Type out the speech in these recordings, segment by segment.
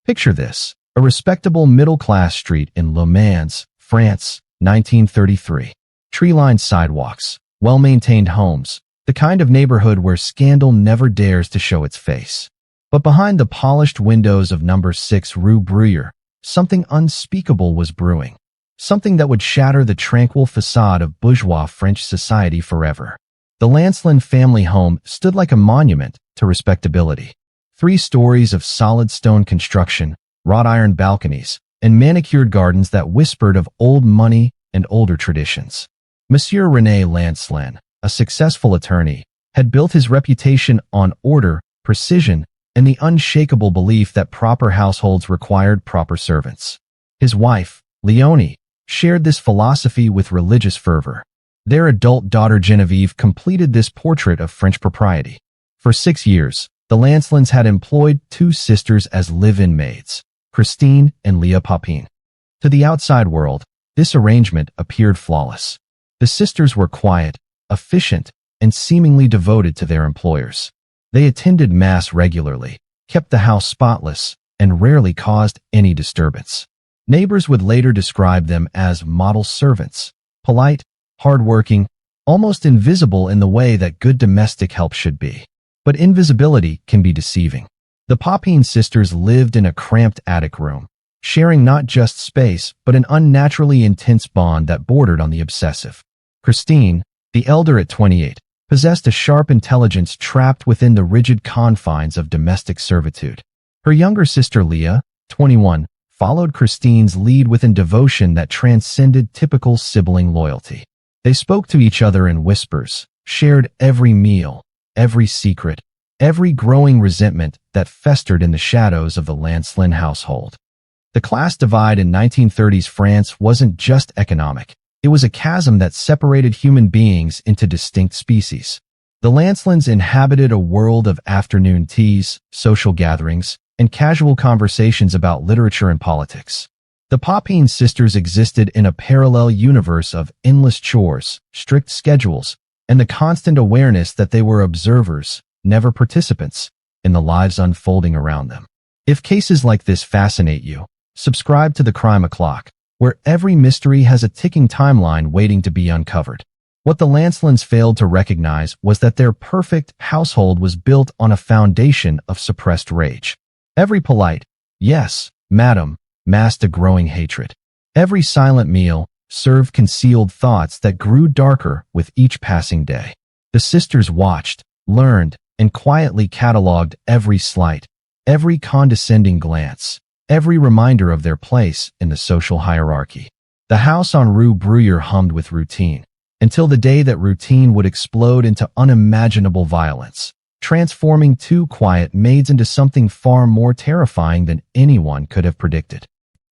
Picture this: a respectable middle-class street in Le Mans, France, 1933. Tree-lined sidewalks, well-maintained homes, the kind of neighborhood where scandal never dares to show its face. But behind the polished windows of number 6 Rue Bruyère, something unspeakable was brewing. Something that would shatter the tranquil facade of bourgeois French society forever. The Lancelin family home stood like a monument to respectability. 3 stories of solid stone construction, wrought iron balconies, and manicured gardens that whispered of old money and older traditions. Monsieur René Lancelin, a successful attorney, had built his reputation on order, precision, and the unshakable belief that proper households required proper servants. His wife, Léonie, shared this philosophy with religious fervor. Their adult daughter Geneviève completed this portrait of French propriety. For 6 years, the Lancelins had employed 2 sisters as live-in maids, Christine and Léa Papin. To the outside world, this arrangement appeared flawless. The sisters were quiet, efficient, and seemingly devoted to their employers. They attended Mass regularly, kept the house spotless, and rarely caused any disturbance. Neighbors would later describe them as model servants, polite, hardworking, almost invisible in the way that good domestic help should be. But invisibility can be deceiving. The Papin sisters lived in a cramped attic room, sharing not just space but an unnaturally intense bond that bordered on the obsessive. Christine, the elder at 28, possessed a sharp intelligence trapped within the rigid confines of domestic servitude. Her younger sister Léa, 21, followed Christine's lead with a devotion that transcended typical sibling loyalty. They spoke to each other in whispers, shared every meal, every secret, every growing resentment that festered in the shadows of the Lancelin household. The class divide in 1930s France wasn't just economic. It was a chasm that separated human beings into distinct species. The Lancelins inhabited a world of afternoon teas, social gatherings, and casual conversations about literature and politics. The Papin sisters existed in a parallel universe of endless chores, strict schedules, and the constant awareness that they were observers, never participants, in the lives unfolding around them. If cases like this fascinate you, subscribe to the Crime O'Clock, where every mystery has a ticking timeline waiting to be uncovered. What the Lancelins failed to recognize was that their perfect household was built on a foundation of suppressed rage. Every polite, "Yes, madam," masked a growing hatred. Every silent meal served concealed thoughts that grew darker with each passing day. The sisters watched, learned, and quietly cataloged every slight, every condescending glance, every reminder of their place in the social hierarchy. The house on Rue Bruyère hummed with routine, until the day that routine would explode into unimaginable violence, transforming 2 quiet maids into something far more terrifying than anyone could have predicted.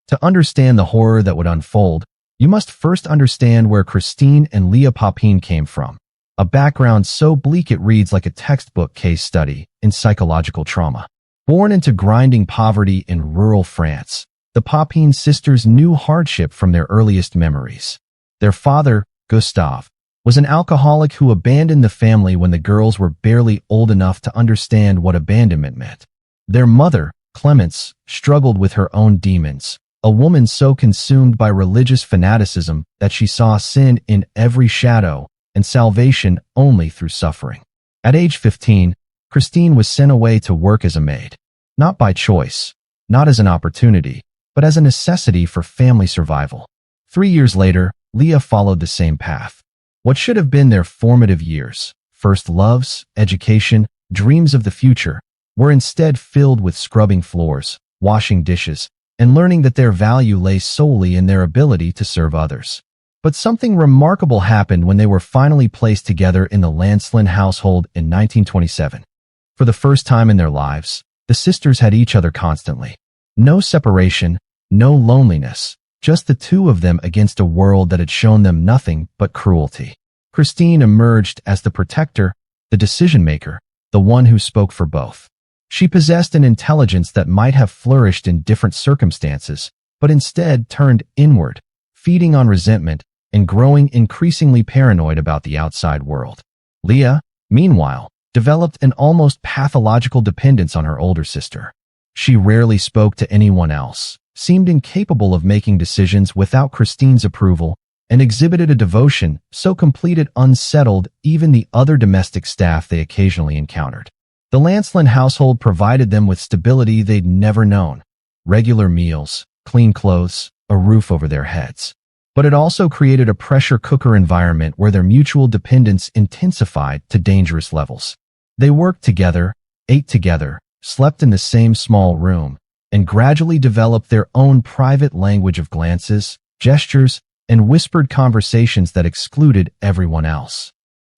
To understand the horror that would unfold, you must first understand where Christine and Léa Papin came from, a background so bleak it reads like a textbook case study in psychological trauma. Born into grinding poverty in rural France, the Papin sisters knew hardship from their earliest memories. Their father, Gustave, was an alcoholic who abandoned the family when the girls were barely old enough to understand what abandonment meant. Their mother, Clemence, struggled with her own demons, a woman so consumed by religious fanaticism that she saw sin in every shadow and salvation only through suffering. At age 15, Christine was sent away to work as a maid, not by choice, not as an opportunity, but as a necessity for family survival. 3 years later, Léa followed the same path. What should have been their formative years, first loves, education, dreams of the future, were instead filled with scrubbing floors, washing dishes, and learning that their value lay solely in their ability to serve others. But something remarkable happened when they were finally placed together in the Lancelin household in 1927. For the first time in their lives, the sisters had each other constantly. No separation, no loneliness, just the 2 of them against a world that had shown them nothing but cruelty. Christine emerged as the protector, the decision-maker, the one who spoke for both. She possessed an intelligence that might have flourished in different circumstances, but instead turned inward, feeding on resentment and growing increasingly paranoid about the outside world. Léa, meanwhile, developed an almost pathological dependence on her older sister. She rarely spoke to anyone else, seemed incapable of making decisions without Christine's approval, and exhibited a devotion so complete it unsettled even the other domestic staff they occasionally encountered. The Lancelin household provided them with stability they'd never known: regular meals, clean clothes, a roof over their heads. But it also created a pressure cooker environment where their mutual dependence intensified to dangerous levels. They worked together, ate together, slept in the same small room, and gradually developed their own private language of glances, gestures, and whispered conversations that excluded everyone else.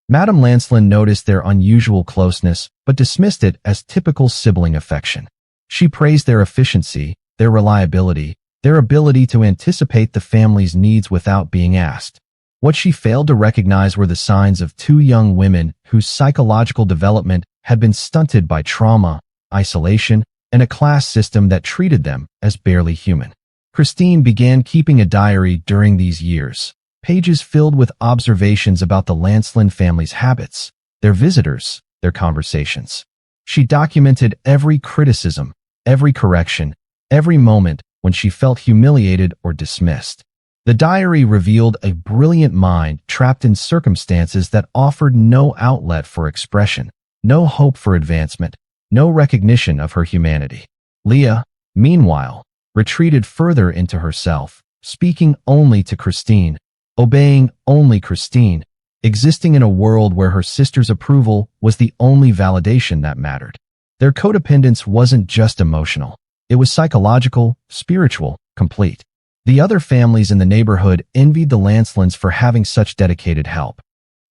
Madame Lancelin noticed their unusual closeness, but dismissed it as typical sibling affection. She praised their efficiency, their reliability, their ability to anticipate the family's needs without being asked. What she failed to recognize were the signs of two young women whose psychological development had been stunted by trauma, isolation, and a class system that treated them as barely human. Christine began keeping a diary during these years, pages filled with observations about the Lancelin family's habits, their visitors, their conversations. She documented every criticism, every correction, every moment when she felt humiliated or dismissed. The diary revealed a brilliant mind trapped in circumstances that offered no outlet for expression, no hope for advancement, no recognition of her humanity. Léa, meanwhile, retreated further into herself, speaking only to Christine, obeying only Christine, existing in a world where her sister's approval was the only validation that mattered. Their codependence wasn't just emotional. It was psychological, spiritual, complete. The other families in the neighborhood envied the Lancelins for having such dedicated help.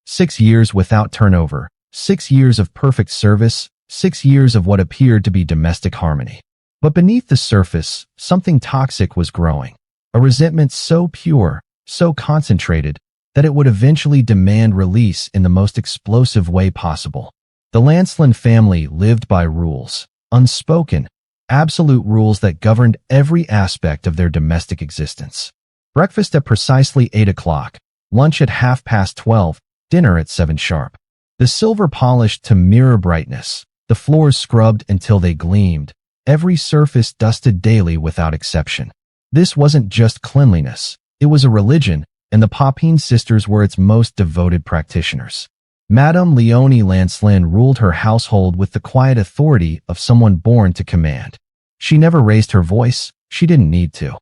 6 years without turnover, 6 years of perfect service, 6 years of what appeared to be domestic harmony. But beneath the surface, something toxic was growing. A resentment so pure, so concentrated, that it would eventually demand release in the most explosive way possible. The Lancelin family lived by rules, unspoken, absolute rules that governed every aspect of their domestic existence. Breakfast at precisely 8 o'clock, lunch at 12:30, dinner at 7 sharp. The silver polished to mirror brightness, the floors scrubbed until they gleamed, every surface dusted daily without exception. This wasn't just cleanliness, it was a religion, and the Papin sisters were its most devoted practitioners. Madame Léonie Lancelin ruled her household with the quiet authority of someone born to command. She never raised her voice, she didn't need to.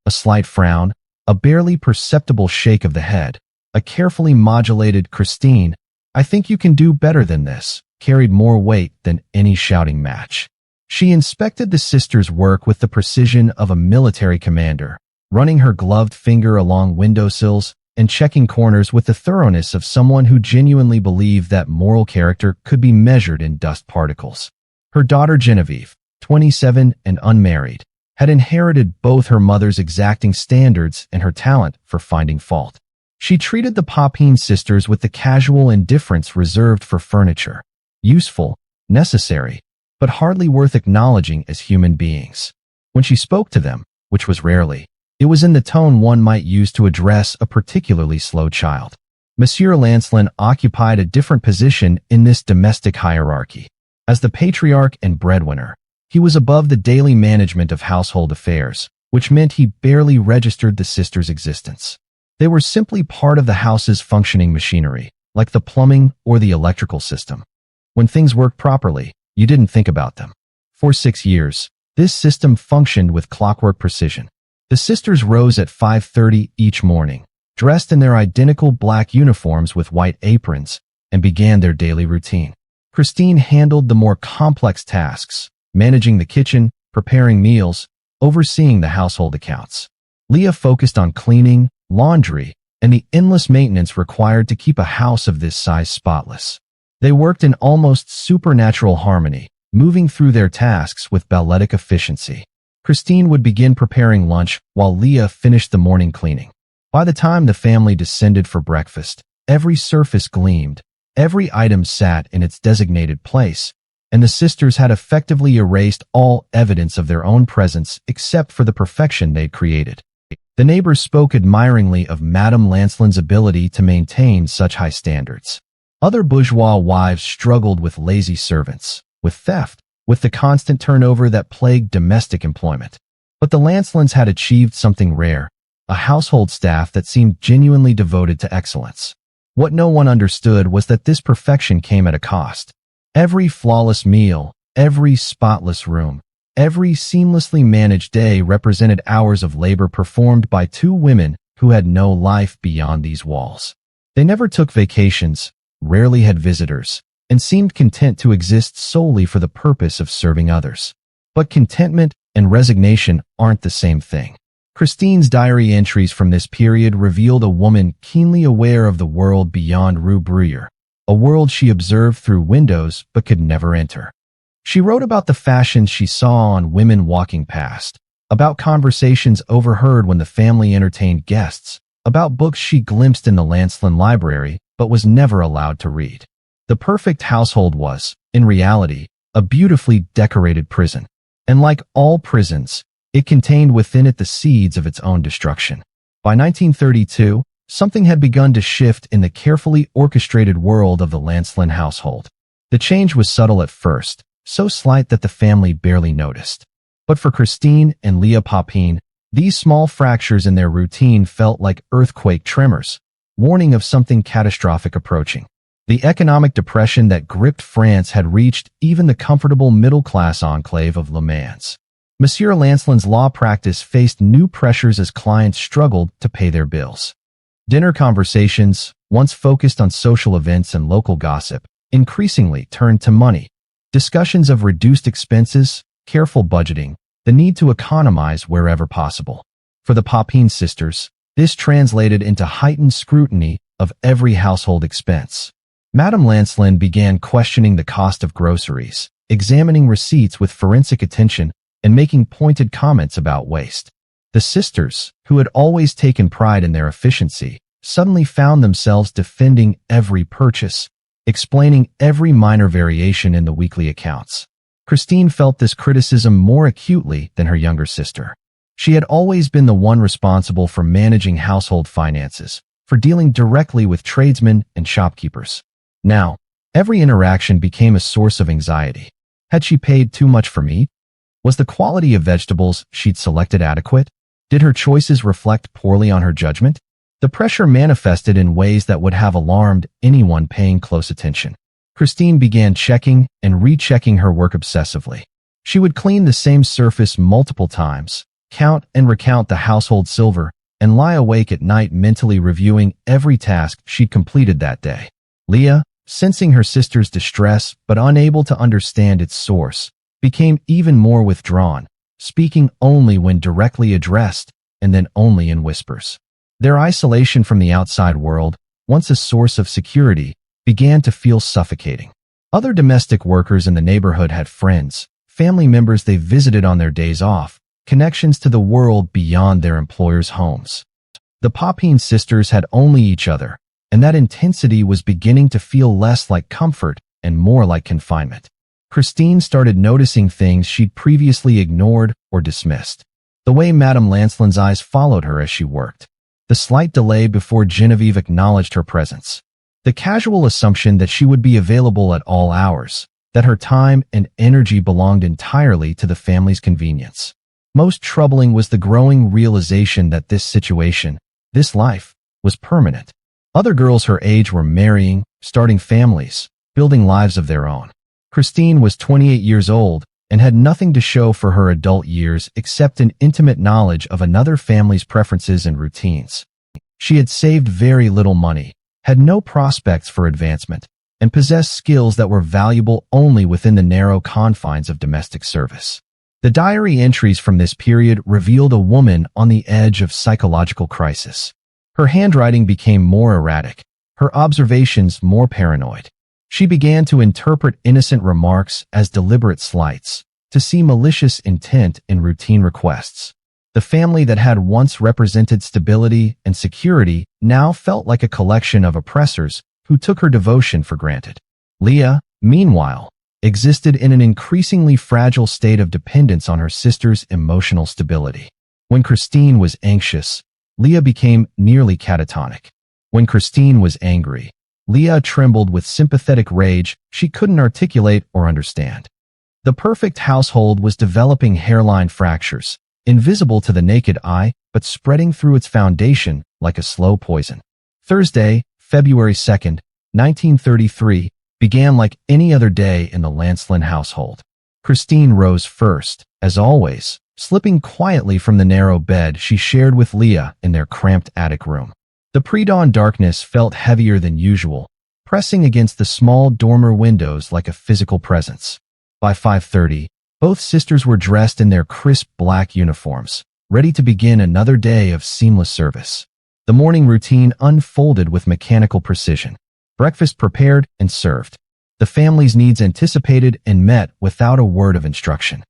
A slight frown, a barely perceptible shake of the head, a carefully modulated "Christine, I think you can do better than this," carried more weight than any shouting match. She inspected the sisters' work with the precision of a military commander, running her gloved finger along windowsills and checking corners with the thoroughness of someone who genuinely believed that moral character could be measured in dust particles. Her daughter Genevieve, 27 and unmarried, had inherited both her mother's exacting standards and her talent for finding fault. She treated the Papin sisters with the casual indifference reserved for furniture, useful, necessary, but hardly worth acknowledging as human beings. When she spoke to them, which was rarely, it was in the tone one might use to address a particularly slow child. Monsieur Lancelin occupied a different position in this domestic hierarchy. As the patriarch and breadwinner, he was above the daily management of household affairs, which meant he barely registered the sisters' existence. They were simply part of the house's functioning machinery, like the plumbing or the electrical system. When things worked properly, you didn't think about them. For 6 years, this system functioned with clockwork precision. The sisters rose at 5:30 each morning, dressed in their identical black uniforms with white aprons, and began their daily routine. Christine handled the more complex tasks, managing the kitchen, preparing meals, overseeing the household accounts. Léa focused on cleaning, laundry, and the endless maintenance required to keep a house of this size spotless. They worked in almost supernatural harmony, moving through their tasks with balletic efficiency. Christine would begin preparing lunch while Léa finished the morning cleaning. By the time the family descended for breakfast, every surface gleamed, every item sat in its designated place, and the sisters had effectively erased all evidence of their own presence except for the perfection they'd created. The neighbors spoke admiringly of Madame Lancelin's ability to maintain such high standards. Other bourgeois wives struggled with lazy servants, with theft, with the constant turnover that plagued domestic employment. But the Lancelins had achieved something rare, a household staff that seemed genuinely devoted to excellence. What no one understood was that this perfection came at a cost. Every flawless meal, every spotless room, every seamlessly managed day represented hours of labor performed by two women who had no life beyond these walls. They never took vacations, rarely had visitors, and seemed content to exist solely for the purpose of serving others. But contentment and resignation aren't the same thing. Christine's diary entries from this period revealed a woman keenly aware of the world beyond Rue Bruyère, a world she observed through windows but could never enter. She wrote about the fashions she saw on women walking past, about conversations overheard when the family entertained guests, about books she glimpsed in the Lancelin library but was never allowed to read. The perfect household was, in reality, a beautifully decorated prison. And like all prisons, it contained within it the seeds of its own destruction. By 1932, something had begun to shift in the carefully orchestrated world of the Lancelin household. The change was subtle at first, so slight that the family barely noticed. But for Christine and Léa Papin, these small fractures in their routine felt like earthquake tremors, warning of something catastrophic approaching. The economic depression that gripped France had reached even the comfortable middle-class enclave of Le Mans. Monsieur Lancelin's law practice faced new pressures as clients struggled to pay their bills. Dinner conversations, once focused on social events and local gossip, increasingly turned to money. Discussions of reduced expenses, careful budgeting, the need to economize wherever possible. For the Papin sisters, this translated into heightened scrutiny of every household expense. Madame Lancelin began questioning the cost of groceries, examining receipts with forensic attention, and making pointed comments about waste. The sisters, who had always taken pride in their efficiency, suddenly found themselves defending every purchase, explaining every minor variation in the weekly accounts. Christine felt this criticism more acutely than her younger sister. She had always been the one responsible for managing household finances, for dealing directly with tradesmen and shopkeepers. Now, every interaction became a source of anxiety. Had she paid too much for meat? Was the quality of vegetables she'd selected adequate? Did her choices reflect poorly on her judgment? The pressure manifested in ways that would have alarmed anyone paying close attention. Christine began checking and rechecking her work obsessively. She would clean the same surface multiple times, count and recount the household silver, and lie awake at night mentally reviewing every task she'd completed that day. Léa, sensing her sister's distress but unable to understand its source, became even more withdrawn, speaking only when directly addressed and then only in whispers. Their isolation from the outside world, once a source of security, began to feel suffocating. Other domestic workers in the neighborhood had friends, family members they visited on their days off, connections to the world beyond their employers' homes. The Papin sisters had only each other, and that intensity was beginning to feel less like comfort and more like confinement. Christine started noticing things she'd previously ignored or dismissed. The way Madame Lancelin's eyes followed her as she worked. The slight delay before Genevieve acknowledged her presence. The casual assumption that she would be available at all hours, that her time and energy belonged entirely to the family's convenience. Most troubling was the growing realization that this situation, this life, was permanent. Other girls her age were marrying, starting families, building lives of their own. Christine was 28 years old and had nothing to show for her adult years except an intimate knowledge of another family's preferences and routines. She had saved very little money, had no prospects for advancement, and possessed skills that were valuable only within the narrow confines of domestic service. The diary entries from this period revealed a woman on the edge of psychological crisis. Her handwriting became more erratic, her observations more paranoid. She began to interpret innocent remarks as deliberate slights, to see malicious intent in routine requests. The family that had once represented stability and security now felt like a collection of oppressors who took her devotion for granted. Léa, meanwhile, existed in an increasingly fragile state of dependence on her sister's emotional stability. When Christine was anxious, Léa became nearly catatonic. When Christine was angry, Léa trembled with sympathetic rage she couldn't articulate or understand. The perfect household was developing hairline fractures, invisible to the naked eye, but spreading through its foundation like a slow poison. Thursday, February 2nd, 1933, began like any other day in the Lancelin household. Christine rose first, as always, slipping quietly from the narrow bed she shared with Léa in their cramped attic room. The pre-dawn darkness felt heavier than usual, pressing against the small dormer windows like a physical presence. By 5:30, both sisters were dressed in their crisp black uniforms, ready to begin another day of seamless service. The morning routine unfolded with mechanical precision. Breakfast prepared and served. The family's needs anticipated and met without a word of instruction.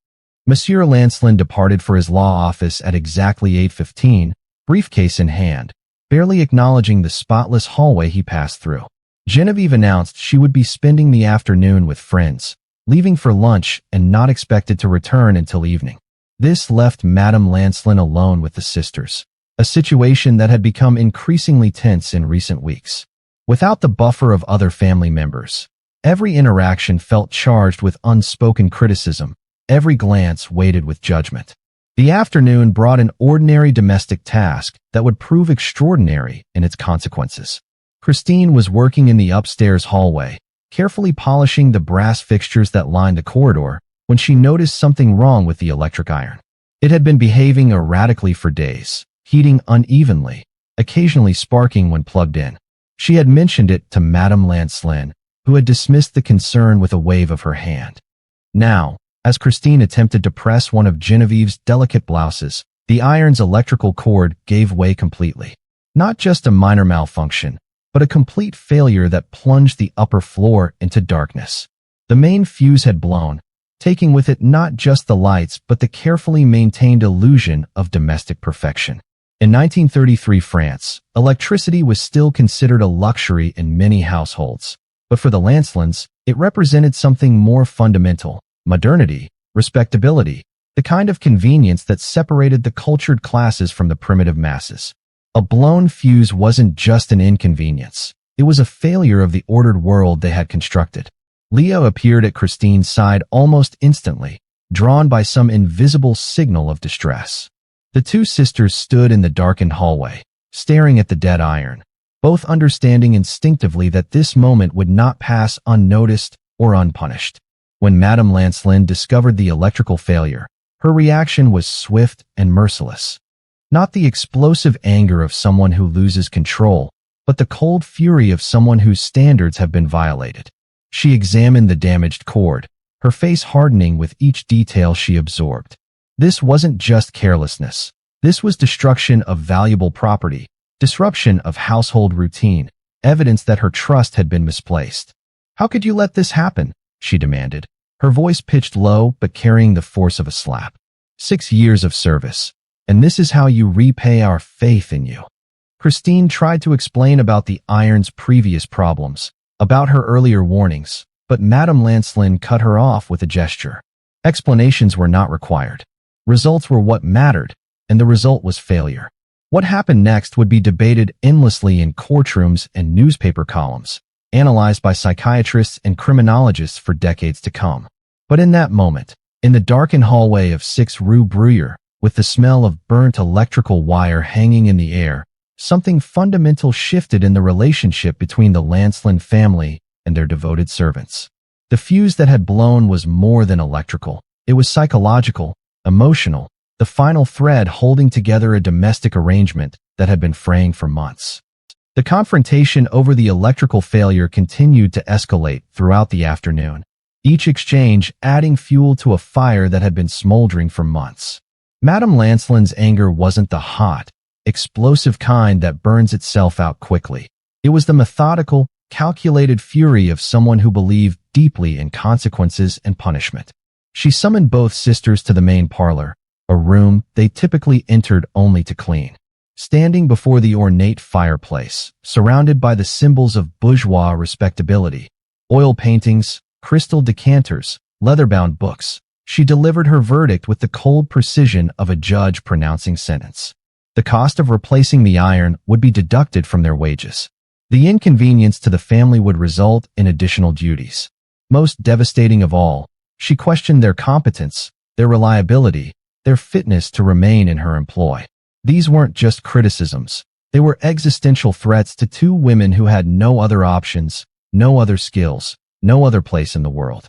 Monsieur Lancelin departed for his law office at exactly 8:15, briefcase in hand, barely acknowledging the spotless hallway he passed through. Genevieve announced she would be spending the afternoon with friends, leaving for lunch and not expected to return until evening. This left Madame Lancelin alone with the sisters, a situation that had become increasingly tense in recent weeks. Without the buffer of other family members, every interaction felt charged with unspoken criticism, every glance weighted with judgment. The afternoon brought an ordinary domestic task that would prove extraordinary in its consequences. Christine was working in the upstairs hallway, carefully polishing the brass fixtures that lined the corridor, when she noticed something wrong with the electric iron. It had been behaving erratically for days, heating unevenly, occasionally sparking when plugged in. She had mentioned it to Madame Lancelin, who had dismissed the concern with a wave of her hand. Now, as Christine attempted to press one of Genevieve's delicate blouses, the iron's electrical cord gave way completely. Not just a minor malfunction, but a complete failure that plunged the upper floor into darkness. The main fuse had blown, taking with it not just the lights but the carefully maintained illusion of domestic perfection. In 1933 France, electricity was still considered a luxury in many households, but for the Lancelins, it represented something more fundamental: modernity, respectability, the kind of convenience that separated the cultured classes from the primitive masses. A blown fuse wasn't just an inconvenience. It was a failure of the ordered world they had constructed. Léa appeared at Christine's side almost instantly, drawn by some invisible signal of distress. The two sisters stood in the darkened hallway, staring at the dead iron, both understanding instinctively that this moment would not pass unnoticed or unpunished. When Madame Lancelin discovered the electrical failure, her reaction was swift and merciless. Not the explosive anger of someone who loses control, but the cold fury of someone whose standards have been violated. She examined the damaged cord, her face hardening with each detail she absorbed. This wasn't just carelessness. This was destruction of valuable property, disruption of household routine, evidence that her trust had been misplaced. "How could you let this happen?" she demanded, her voice pitched low but carrying the force of a slap. 6 years of service. And this is how you repay our faith in you. Christine tried to explain about the iron's previous problems, about her earlier warnings, but Madame Lancelin cut her off with a gesture. Explanations were not required. Results were what mattered, and the result was failure. What happened next would be debated endlessly in courtrooms and newspaper columns, analyzed by psychiatrists and criminologists for decades to come. But in that moment, in the darkened hallway of 6 Rue Bruyère, with the smell of burnt electrical wire hanging in the air, something fundamental shifted in the relationship between the Lancelin family and their devoted servants. The fuse that had blown was more than electrical. It was psychological, emotional, the final thread holding together a domestic arrangement that had been fraying for months. The confrontation over the electrical failure continued to escalate throughout the afternoon, each exchange adding fuel to a fire that had been smoldering for months. Madame Lancelin's anger wasn't the hot, explosive kind that burns itself out quickly. It was the methodical, calculated fury of someone who believed deeply in consequences and punishment. She summoned both sisters to the main parlor, a room they typically entered only to clean. Standing before the ornate fireplace, surrounded by the symbols of bourgeois respectability, oil paintings, crystal decanters, leather-bound books, she delivered her verdict with the cold precision of a judge pronouncing sentence. The cost of replacing the iron would be deducted from their wages. The inconvenience to the family would result in additional duties. Most devastating of all, She questioned their competence, their reliability, their fitness to remain in her employ. These weren't just criticisms. They were existential threats to two women who had no other options, no other skills, no other place in the world.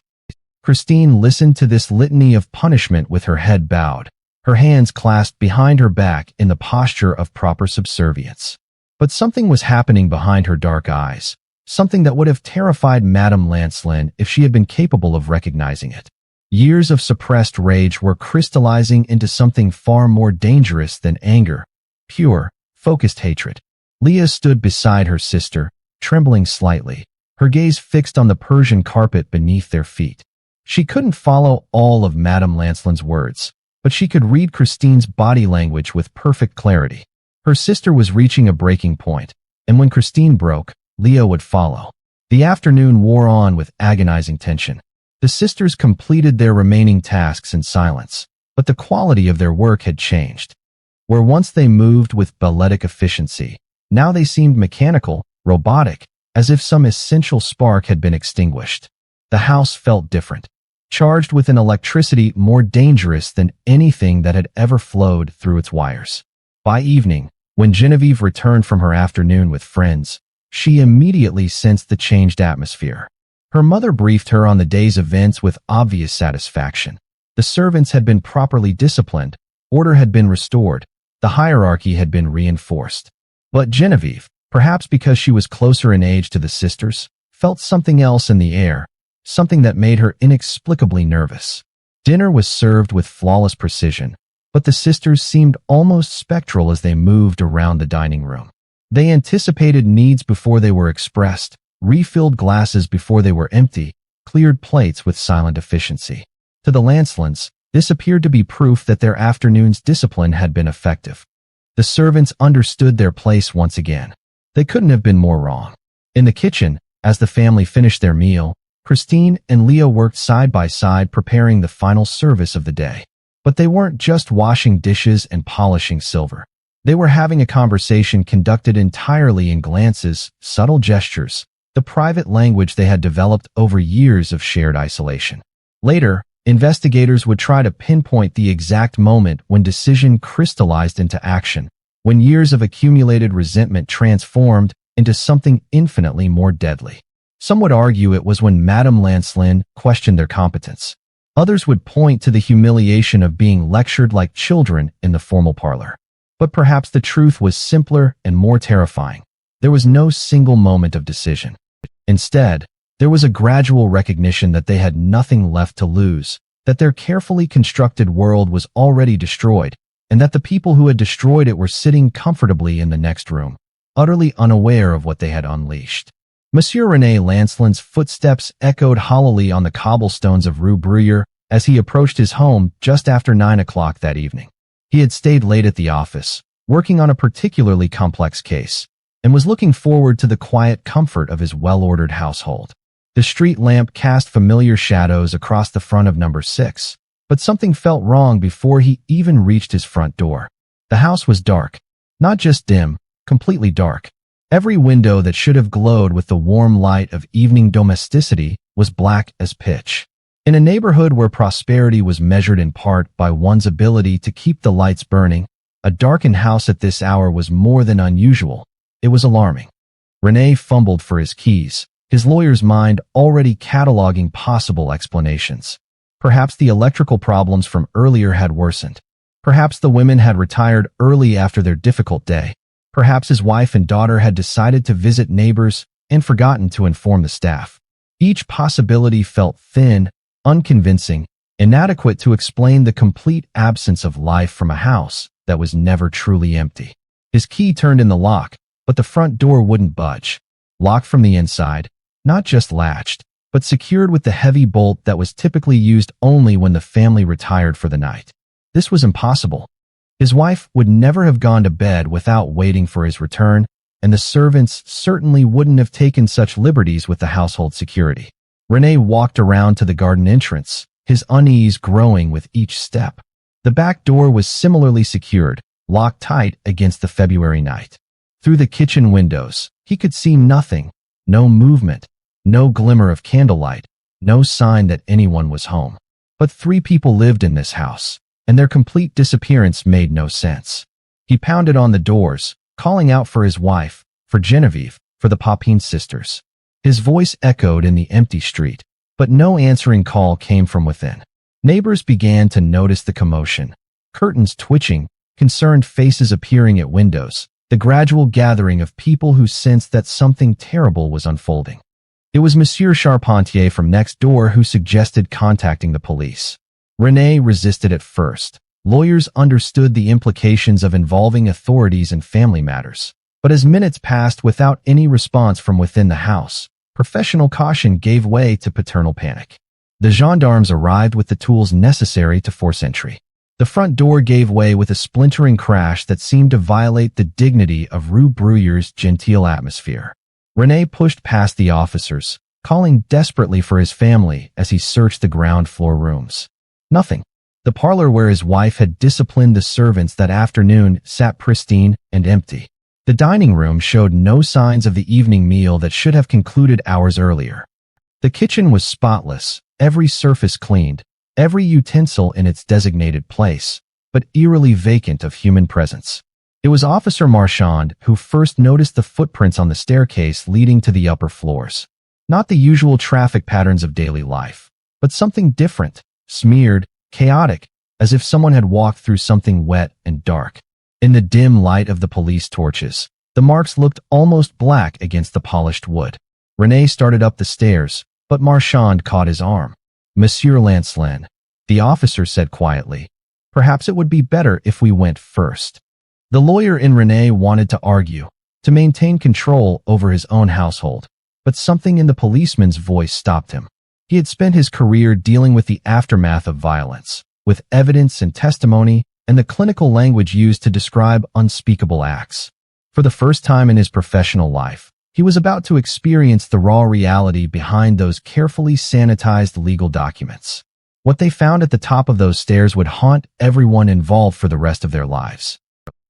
Christine listened to this litany of punishment with her head bowed, her hands clasped behind her back in the posture of proper subservience. But something was happening behind her dark eyes, something that would have terrified Madame Lancelin if she had been capable of recognizing it. Years of suppressed rage were crystallizing into something far more dangerous than anger, pure, focused hatred. Léa stood beside her sister, trembling slightly, her gaze fixed on the Persian carpet beneath their feet. She couldn't follow all of Madame Lancelin's words, but she could read Christine's body language with perfect clarity. Her sister was reaching a breaking point, and when Christine broke, Léa would follow. The afternoon wore on with agonizing tension. The sisters completed their remaining tasks in silence, but the quality of their work had changed. Where once they moved with balletic efficiency, now they seemed mechanical, robotic, as if some essential spark had been extinguished. The house felt different, charged with an electricity more dangerous than anything that had ever flowed through its wires. By evening, when Genevieve returned from her afternoon with friends, she immediately sensed the changed atmosphere. Her mother briefed her on the day's events with obvious satisfaction. The servants had been properly disciplined, order had been restored, the hierarchy had been reinforced. But Genevieve, perhaps because she was closer in age to the sisters, felt something else in the air, something that made her inexplicably nervous. Dinner was served with flawless precision, but the sisters seemed almost spectral as they moved around the dining room. They anticipated needs before they were expressed, refilled glasses before they were empty, cleared plates with silent efficiency. To the Lancelins, this appeared to be proof that their afternoon's discipline had been effective. The servants understood their place once again. They couldn't have been more wrong. In the kitchen, as the family finished their meal, Christine and Léa worked side by side preparing the final service of the day. But they weren't just washing dishes and polishing silver. They were having a conversation conducted entirely in glances, subtle gestures, the private language they had developed over years of shared isolation. Later, investigators would try to pinpoint the exact moment when decision crystallized into action, when years of accumulated resentment transformed into something infinitely more deadly. Some would argue it was when Madame Lancelin questioned their competence. Others would point to the humiliation of being lectured like children in the formal parlor. But perhaps the truth was simpler and more terrifying. There was no single moment of decision. Instead, there was a gradual recognition that they had nothing left to lose, that their carefully constructed world was already destroyed, and that the people who had destroyed it were sitting comfortably in the next room, utterly unaware of what they had unleashed. Monsieur René Lancelin's footsteps echoed hollowly on the cobblestones of Rue Bruyère as he approached his home just after 9 o'clock that evening. He had stayed late at the office, working on a particularly complex case, and was looking forward to the quiet comfort of his well-ordered household. The street lamp cast familiar shadows across the front of number 6, but something felt wrong before he even reached his front door. The house was dark, not just dim, completely dark. Every window that should have glowed with the warm light of evening domesticity was black as pitch. In a neighborhood where prosperity was measured in part by one's ability to keep the lights burning, a darkened house at this hour was more than unusual. It was alarming. René fumbled for his keys, his lawyer's mind already cataloging possible explanations. Perhaps the electrical problems from earlier had worsened. Perhaps the women had retired early after their difficult day. Perhaps his wife and daughter had decided to visit neighbors and forgotten to inform the staff. Each possibility felt thin, unconvincing, inadequate to explain the complete absence of life from a house that was never truly empty. His key turned in the lock, but the front door wouldn't budge. Locked from the inside, not just latched, but secured with the heavy bolt that was typically used only when the family retired for the night. This was impossible. His wife would never have gone to bed without waiting for his return, and the servants certainly wouldn't have taken such liberties with the household security. René walked around to the garden entrance, his unease growing with each step. The back door was similarly secured, locked tight against the February night. Through the kitchen windows, he could see nothing, no movement, no glimmer of candlelight, no sign that anyone was home. But 3 people lived in this house, and their complete disappearance made no sense. He pounded on the doors, calling out for his wife, for Genevieve, for the Papin sisters. His voice echoed in the empty street, but no answering call came from within. Neighbors began to notice the commotion. Curtains twitching, concerned faces appearing at windows, the gradual gathering of people who sensed that something terrible was unfolding. It was Monsieur Charpentier from next door who suggested contacting the police. René resisted at first. Lawyers understood the implications of involving authorities in family matters. But as minutes passed without any response from within the house, professional caution gave way to paternal panic. The gendarmes arrived with the tools necessary to force entry. The front door gave way with a splintering crash that seemed to violate the dignity of Rue Bruyère's genteel atmosphere. René pushed past the officers, calling desperately for his family as he searched the ground floor rooms. Nothing. The parlor where his wife had disciplined the servants that afternoon sat pristine and empty. The dining room showed no signs of the evening meal that should have concluded hours earlier. The kitchen was spotless, every surface cleaned, every utensil in its designated place, but eerily vacant of human presence. It was Officer Marchand who first noticed the footprints on the staircase leading to the upper floors. Not the usual traffic patterns of daily life, but something different, smeared, chaotic, as if someone had walked through something wet and dark. In the dim light of the police torches, the marks looked almost black against the polished wood. René started up the stairs, but Marchand caught his arm. "Monsieur Lancelin," the officer said quietly, "perhaps it would be better if we went first." The lawyer in René wanted to argue, to maintain control over his own household, but something in the policeman's voice stopped him. He had spent his career dealing with the aftermath of violence, with evidence and testimony, and the clinical language used to describe unspeakable acts. For the first time in his professional life, he was about to experience the raw reality behind those carefully sanitized legal documents. What they found at the top of those stairs would haunt everyone involved for the rest of their lives.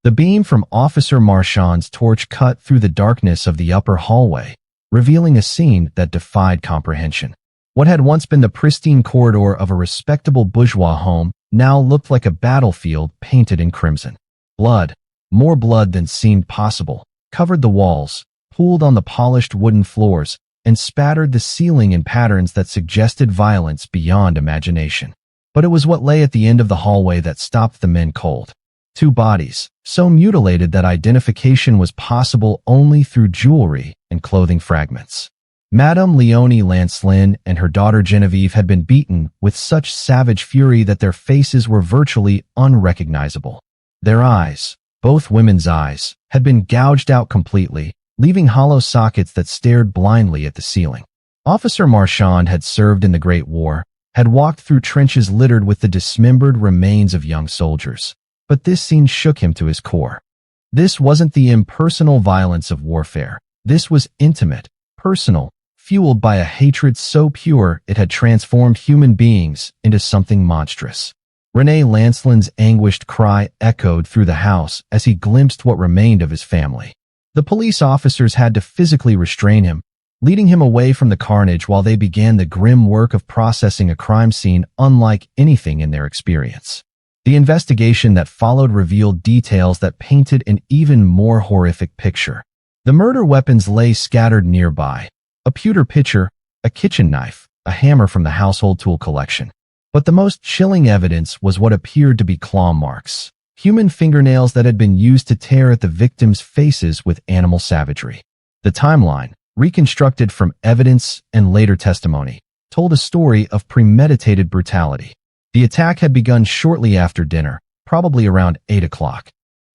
The beam from Officer Marchand's torch cut through the darkness of the upper hallway, revealing a scene that defied comprehension. What had once been the pristine corridor of a respectable bourgeois home now looked like a battlefield painted in crimson. Blood, more blood than seemed possible, covered the walls, pooled on the polished wooden floors, and spattered the ceiling in patterns that suggested violence beyond imagination. But it was what lay at the end of the hallway that stopped the men cold. 2 bodies, so mutilated that identification was possible only through jewelry and clothing fragments. Madame Léonie Lancelin and her daughter Genevieve had been beaten with such savage fury that their faces were virtually unrecognizable. Their eyes, both women's eyes, had been gouged out completely, leaving hollow sockets that stared blindly at the ceiling. Officer Marchand had served in the Great War, had walked through trenches littered with the dismembered remains of young soldiers. But this scene shook him to his core. This wasn't the impersonal violence of warfare. This was intimate, personal, fueled by a hatred so pure it had transformed human beings into something monstrous. René Lancelin's anguished cry echoed through the house as he glimpsed what remained of his family. The police officers had to physically restrain him, leading him away from the carnage while they began the grim work of processing a crime scene unlike anything in their experience. The investigation that followed revealed details that painted an even more horrific picture. The murder weapons lay scattered nearby. A pewter pitcher, a kitchen knife, a hammer from the household tool collection. But the most chilling evidence was what appeared to be claw marks. Human fingernails that had been used to tear at the victims' faces with animal savagery. The timeline, reconstructed from evidence and later testimony, told a story of premeditated brutality. The attack had begun shortly after dinner, probably around 8 o'clock.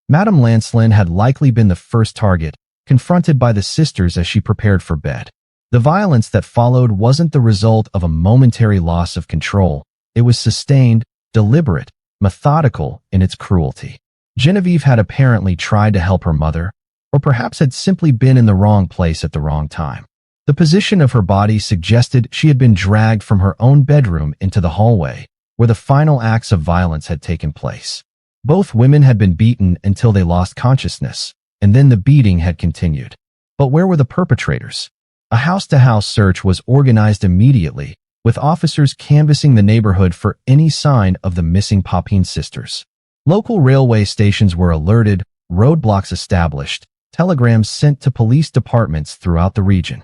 Madame Lancelin had likely been the first target, confronted by the sisters as she prepared for bed. The violence that followed wasn't the result of a momentary loss of control. It was sustained, deliberate, methodical in its cruelty. Genevieve had apparently tried to help her mother, or perhaps had simply been in the wrong place at the wrong time. The position of her body suggested she had been dragged from her own bedroom into the hallway, where the final acts of violence had taken place. Both women had been beaten until they lost consciousness, and then the beating had continued. But where were the perpetrators? A house-to-house search was organized immediately, with officers canvassing the neighborhood for any sign of the missing Papin sisters. Local railway stations were alerted, roadblocks established, telegrams sent to police departments throughout the region.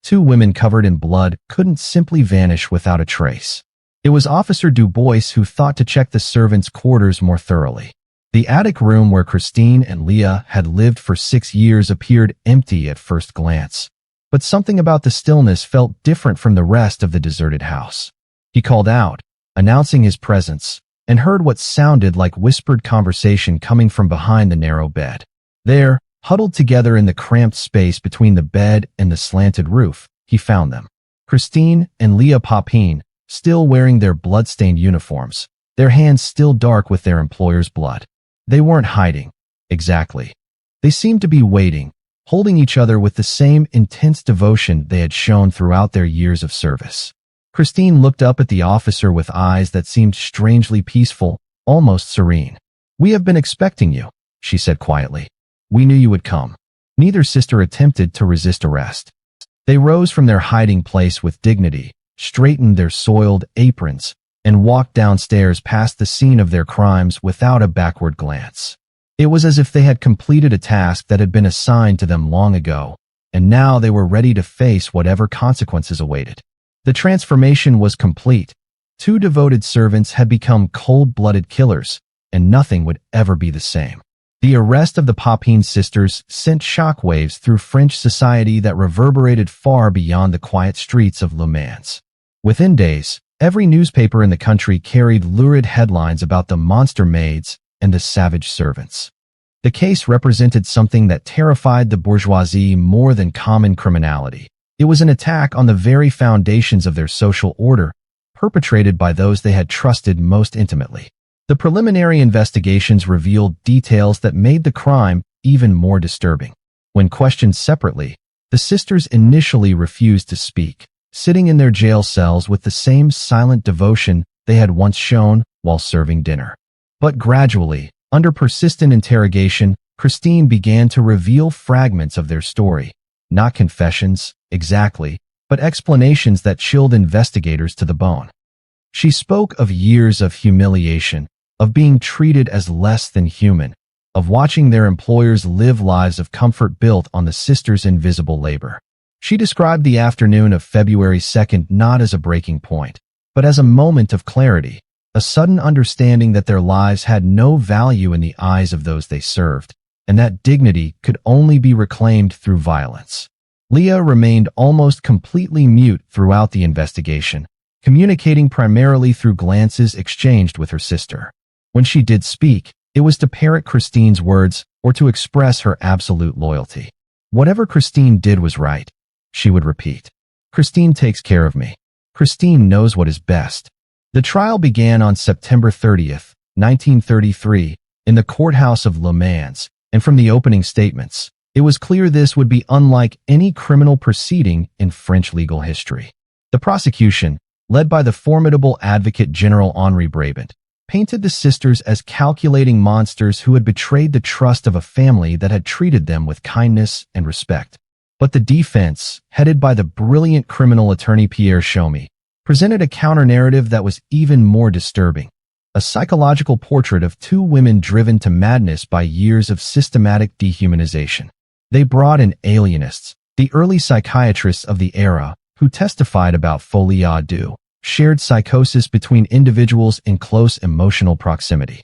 Two women covered in blood couldn't simply vanish without a trace. It was Officer Dubois who thought to check the servants' quarters more thoroughly. The attic room where Christine and Léa had lived for 6 years appeared empty at first glance. But something about the stillness felt different from the rest of the deserted house. He called out, announcing his presence, and heard what sounded like whispered conversation coming from behind the narrow bed. There, huddled together in the cramped space between the bed and the slanted roof, he found them. Christine and Léa Papin, still wearing their blood-stained uniforms, their hands still dark with their employer's blood. They weren't hiding. Exactly. They seemed to be waiting, holding each other with the same intense devotion they had shown throughout their years of service. Christine looked up at the officer with eyes that seemed strangely peaceful, almost serene. "We have been expecting you," she said quietly. "We knew you would come." Neither sister attempted to resist arrest. They rose from their hiding place with dignity, straightened their soiled aprons, and walked downstairs past the scene of their crimes without a backward glance. It was as if they had completed a task that had been assigned to them long ago, and now they were ready to face whatever consequences awaited. The transformation was complete. Two devoted servants had become cold-blooded killers, and nothing would ever be the same. The arrest of the Papin sisters sent shockwaves through French society that reverberated far beyond the quiet streets of Le Mans. Within days, every newspaper in the country carried lurid headlines about the monster maids and the savage servants. The case represented something that terrified the bourgeoisie more than common criminality. It was an attack on the very foundations of their social order, perpetrated by those they had trusted most intimately. The preliminary investigations revealed details that made the crime even more disturbing. When questioned separately, the sisters initially refused to speak, sitting in their jail cells with the same silent devotion they had once shown while serving dinner. But gradually, under persistent interrogation, Christine began to reveal fragments of their story. Not confessions, exactly, but explanations that chilled investigators to the bone. She spoke of years of humiliation, of being treated as less than human, of watching their employers live lives of comfort built on the sisters' invisible labor. She described the afternoon of February 2nd not as a breaking point, but as a moment of clarity, a sudden understanding that their lives had no value in the eyes of those they served, and that dignity could only be reclaimed through violence. Léa remained almost completely mute throughout the investigation, communicating primarily through glances exchanged with her sister. When she did speak, it was to parrot Christine's words or to express her absolute loyalty. "Whatever Christine did was right," she would repeat. "Christine takes care of me. Christine knows what is best." The trial began on September 30th, 1933, in the courthouse of Le Mans, and from the opening statements, it was clear this would be unlike any criminal proceeding in French legal history. The prosecution, led by the formidable Advocate General Henri Brabant, painted the sisters as calculating monsters who had betrayed the trust of a family that had treated them with kindness and respect. But the defense, headed by the brilliant criminal attorney Pierre Chaumy, presented a counter-narrative that was even more disturbing. A psychological portrait of two women driven to madness by years of systematic dehumanization. They brought in alienists, the early psychiatrists of the era, who testified about folie deux, shared psychosis between individuals in close emotional proximity.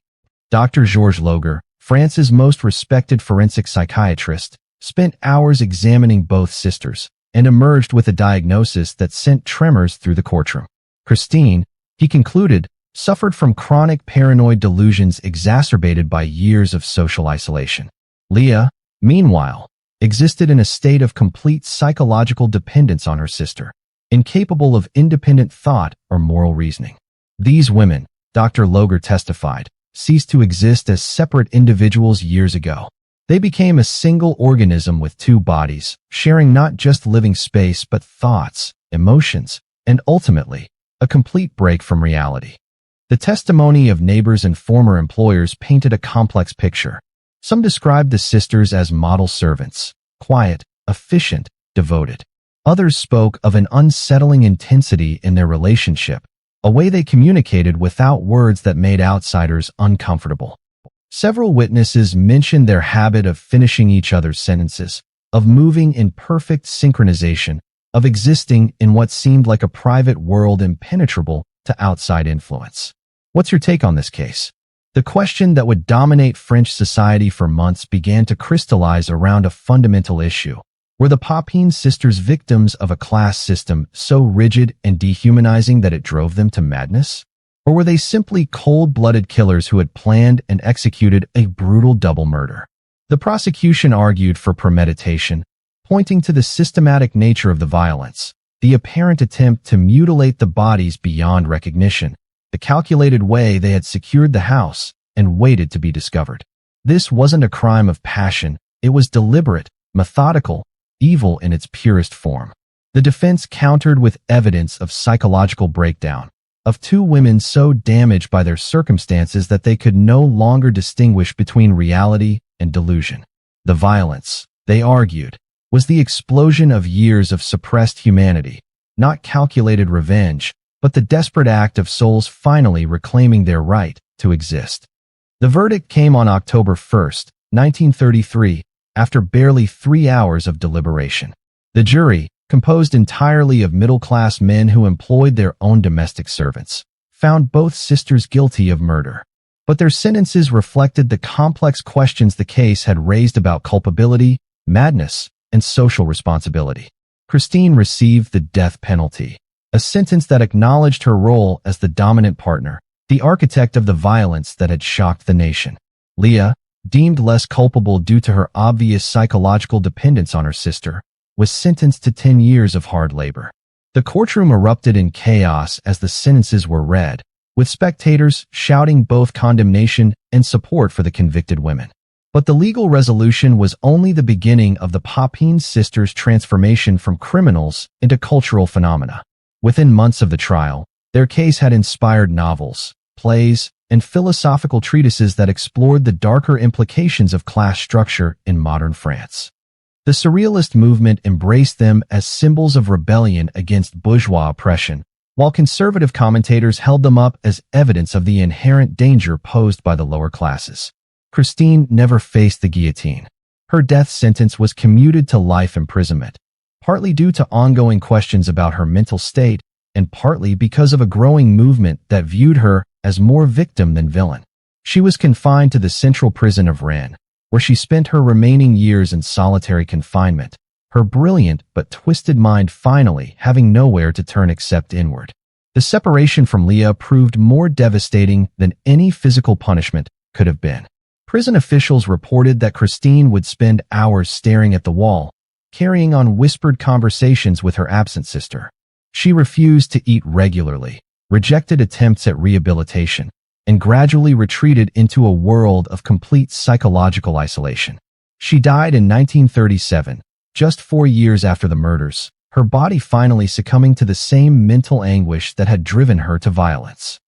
Dr. Georges Loger, France's most respected forensic psychiatrist, spent hours examining both sisters and emerged with a diagnosis that sent tremors through the courtroom. Christine, he concluded, suffered from chronic paranoid delusions exacerbated by years of social isolation. Léa, meanwhile, existed in a state of complete psychological dependence on her sister, incapable of independent thought or moral reasoning. These women, Dr. Loger testified, ceased to exist as separate individuals years ago. They became a single organism with two bodies, sharing not just living space but thoughts, emotions, and ultimately, a complete break from reality. The testimony of neighbors and former employers painted a complex picture. Some described the sisters as model servants, quiet, efficient, devoted. Others spoke of an unsettling intensity in their relationship, a way they communicated without words that made outsiders uncomfortable. Several witnesses mentioned their habit of finishing each other's sentences, of moving in perfect synchronization, of existing in what seemed like a private world impenetrable to outside influence. What's your take on this case? The question that would dominate French society for months began to crystallize around a fundamental issue. Were the Papin sisters victims of a class system so rigid and dehumanizing that it drove them to madness? Or were they simply cold-blooded killers who had planned and executed a brutal double murder? The prosecution argued for premeditation, pointing to the systematic nature of the violence, the apparent attempt to mutilate the bodies beyond recognition, the calculated way they had secured the house and waited to be discovered. This wasn't a crime of passion, it was deliberate, methodical, evil in its purest form. The defense countered with evidence of psychological breakdown, of two women so damaged by their circumstances that they could no longer distinguish between reality and delusion. The violence, they argued, was the explosion of years of suppressed humanity, not calculated revenge, but the desperate act of souls finally reclaiming their right to exist. The verdict came on October 1st, 1933, after barely 3 hours of deliberation. The jury, composed entirely of middle-class men who employed their own domestic servants, found both sisters guilty of murder. But their sentences reflected the complex questions the case had raised about culpability, madness, and social responsibility. Christine received the death penalty, a sentence that acknowledged her role as the dominant partner, the architect of the violence that had shocked the nation. Léa, deemed less culpable due to her obvious psychological dependence on her sister, was sentenced to 10 years of hard labor. The courtroom erupted in chaos as the sentences were read, with spectators shouting both condemnation and support for the convicted women. But the legal resolution was only the beginning of the Papin sisters' transformation from criminals into cultural phenomena. Within months of the trial, their case had inspired novels, plays, and philosophical treatises that explored the darker implications of class structure in modern France. The Surrealist movement embraced them as symbols of rebellion against bourgeois oppression, while conservative commentators held them up as evidence of the inherent danger posed by the lower classes. Christine never faced the guillotine. Her death sentence was commuted to life imprisonment, partly due to ongoing questions about her mental state, and partly because of a growing movement that viewed her as more victim than villain. She was confined to the central prison of Rennes, where she spent her remaining years in solitary confinement, her brilliant but twisted mind finally having nowhere to turn except inward. The separation from Léa proved more devastating than any physical punishment could have been. Prison officials reported that Christine would spend hours staring at the wall, carrying on whispered conversations with her absent sister. She refused to eat regularly, rejected attempts at rehabilitation, and gradually retreated into a world of complete psychological isolation. She died in 1937, just 4 years after the murders, her body finally succumbing to the same mental anguish that had driven her to violence.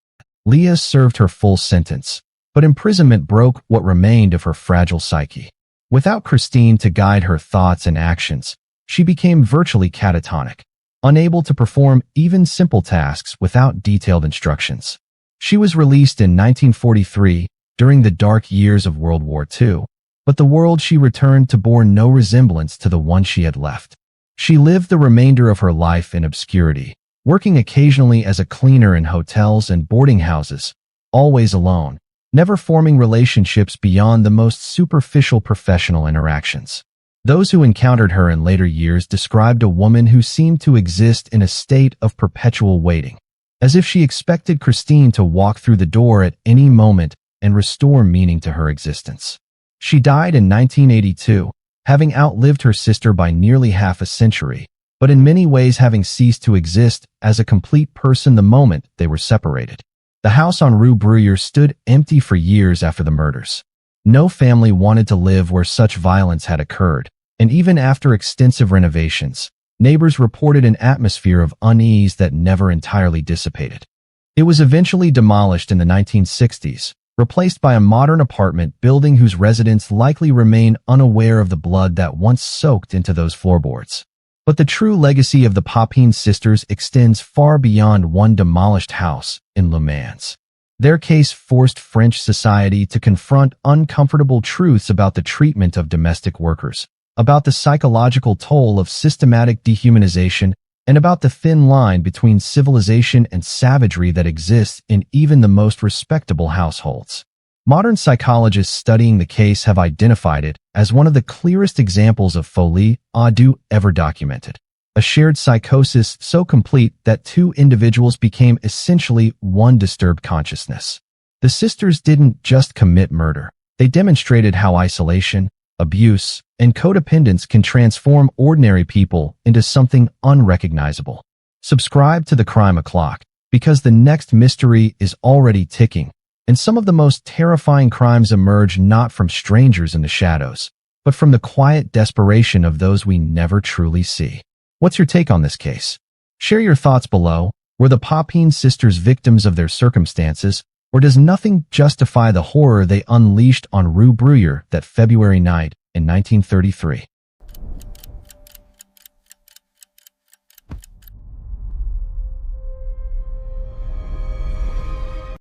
Léa served her full sentence, but imprisonment broke what remained of her fragile psyche. Without Christine to guide her thoughts and actions, she became virtually catatonic, unable to perform even simple tasks without detailed instructions. She was released in 1943 during the dark years of World War II, but the world she returned to bore no resemblance to the one she had left. She lived the remainder of her life in obscurity, working occasionally as a cleaner in hotels and boarding houses, always alone, never forming relationships beyond the most superficial professional interactions. Those who encountered her in later years described a woman who seemed to exist in a state of perpetual waiting, as if she expected Christine to walk through the door at any moment and restore meaning to her existence. She died in 1982, having outlived her sister by nearly half a century, but in many ways having ceased to exist as a complete person the moment they were separated. The house on Rue Bruyère stood empty for years after the murders. No family wanted to live where such violence had occurred, and even after extensive renovations, neighbors reported an atmosphere of unease that never entirely dissipated. It was eventually demolished in the 1960s, replaced by a modern apartment building whose residents likely remain unaware of the blood that once soaked into those floorboards. But the true legacy of the Papin sisters extends far beyond one demolished house in Le Mans. Their case forced French society to confront uncomfortable truths about the treatment of domestic workers, about the psychological toll of systematic dehumanization, and about the thin line between civilization and savagery that exists in even the most respectable households. Modern psychologists studying the case have identified it as one of the clearest examples of folie deux ever documented. A shared psychosis so complete that two individuals became essentially one disturbed consciousness. The sisters didn't just commit murder. They demonstrated how isolation, abuse, and codependence can transform ordinary people into something unrecognizable. Subscribe to the Crime O'Clock, because the next mystery is already ticking, and some of the most terrifying crimes emerge not from strangers in the shadows, but from the quiet desperation of those we never truly see. What's your take on this case? Share your thoughts below. Were the Papin sisters victims of their circumstances, or does nothing justify the horror they unleashed on Rue Bruyère that February night in 1933?